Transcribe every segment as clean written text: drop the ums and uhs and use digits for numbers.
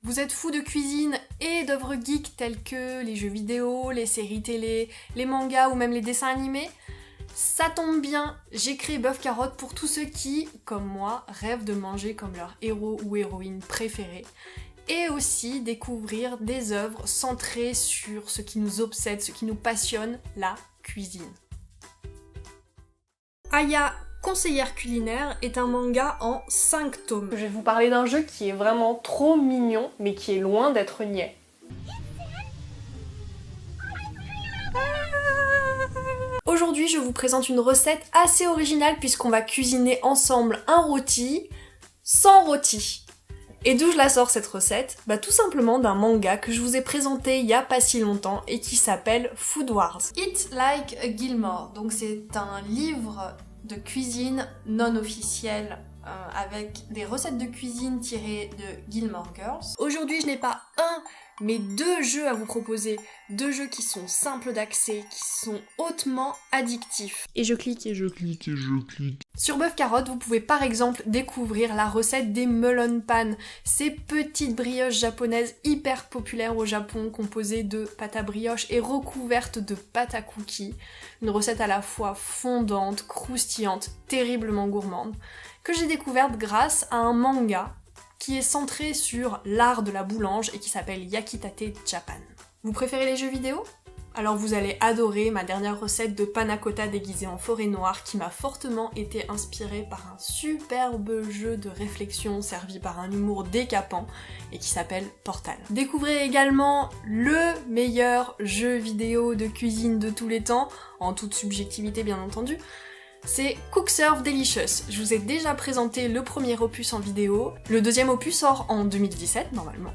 Vous êtes fou de cuisine et d'œuvres geeks telles que les jeux vidéo, les séries télé, les mangas ou même les dessins animés? Ça tombe bien, j'ai créé Bœuf Carotte pour tous ceux qui, comme moi, rêvent de manger comme leur héros ou héroïne préféré. Et aussi découvrir des œuvres centrées sur ce qui nous obsède, ce qui nous passionne, la cuisine. Aya, conseillère culinaire, est un manga en 5 tomes. Je vais vous parler d'un jeu qui est vraiment trop mignon, mais qui est loin d'être niais. Aujourd'hui, je vous présente une recette assez originale puisqu'on va cuisiner ensemble un rôti sans rôti. Et d'où je la sors cette recette? Bah tout simplement d'un manga que je vous ai présenté il y a pas si longtemps et qui s'appelle Food Wars. Eat Like a Gilmore, donc c'est un livre de cuisine non officiel avec des recettes de cuisine tirées de Gilmore Girls. Aujourd'hui, je n'ai pas un, mais 2 jeux à vous proposer. 2 jeux qui sont simples d'accès, qui sont hautement addictifs. Et je clique. Sur Bœuf Carotte, vous pouvez par exemple découvrir la recette des melon pan, ces petites brioches japonaises hyper populaires au Japon, composées de pâte à brioche et recouvertes de pâte à cookies. Une recette à la fois fondante, croustillante, terriblement gourmande, que j'ai découverte grâce à un manga qui est centré sur l'art de la boulange et qui s'appelle Yakitate Japan. Vous préférez les jeux vidéo? Alors vous allez adorer ma dernière recette de panna cotta déguisée en forêt noire qui m'a fortement été inspirée par un superbe jeu de réflexion servi par un humour décapant et qui s'appelle Portal. Découvrez également le meilleur jeu vidéo de cuisine de tous les temps, en toute subjectivité bien entendu, c'est Cook Serve Delicious. Je vous ai déjà présenté le premier opus en vidéo, le deuxième opus sort en 2017 normalement.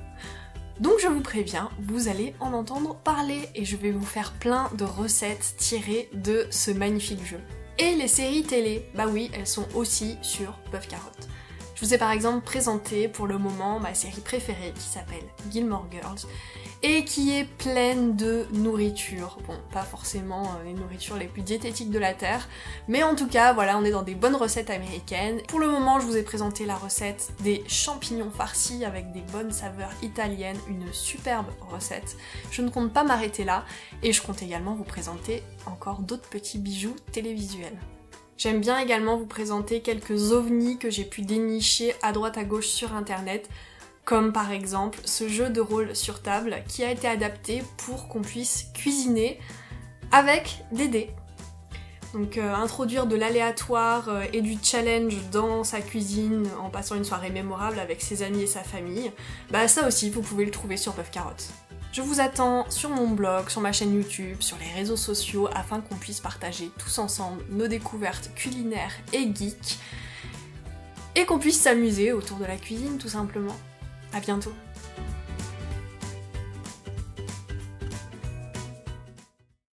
Donc je vous préviens, vous allez en entendre parler et je vais vous faire plein de recettes tirées de ce magnifique jeu. Et les séries télé, bah oui, elles sont aussi sur Bœuf Carotte. Je vous ai par exemple présenté pour le moment ma série préférée qui s'appelle Gilmore Girls et qui est pleine de nourriture. Bon, pas forcément les nourritures les plus diététiques de la Terre, mais en tout cas, voilà, on est dans des bonnes recettes américaines. Pour le moment, je vous ai présenté la recette des champignons farcis avec des bonnes saveurs italiennes, une superbe recette. Je ne compte pas m'arrêter là, et je compte également vous présenter encore d'autres petits bijoux télévisuels. J'aime bien également vous présenter quelques ovnis que j'ai pu dénicher à droite à gauche sur internet, comme par exemple ce jeu de rôle sur table qui a été adapté pour qu'on puisse cuisiner avec des dés. Donc introduire de l'aléatoire et du challenge dans sa cuisine en passant une soirée mémorable avec ses amis et sa famille, bah ça aussi vous pouvez le trouver sur Bœuf Carotte. Je vous attends sur mon blog, sur ma chaîne YouTube, sur les réseaux sociaux afin qu'on puisse partager tous ensemble nos découvertes culinaires et geeks et qu'on puisse s'amuser autour de la cuisine tout simplement. À bientôt.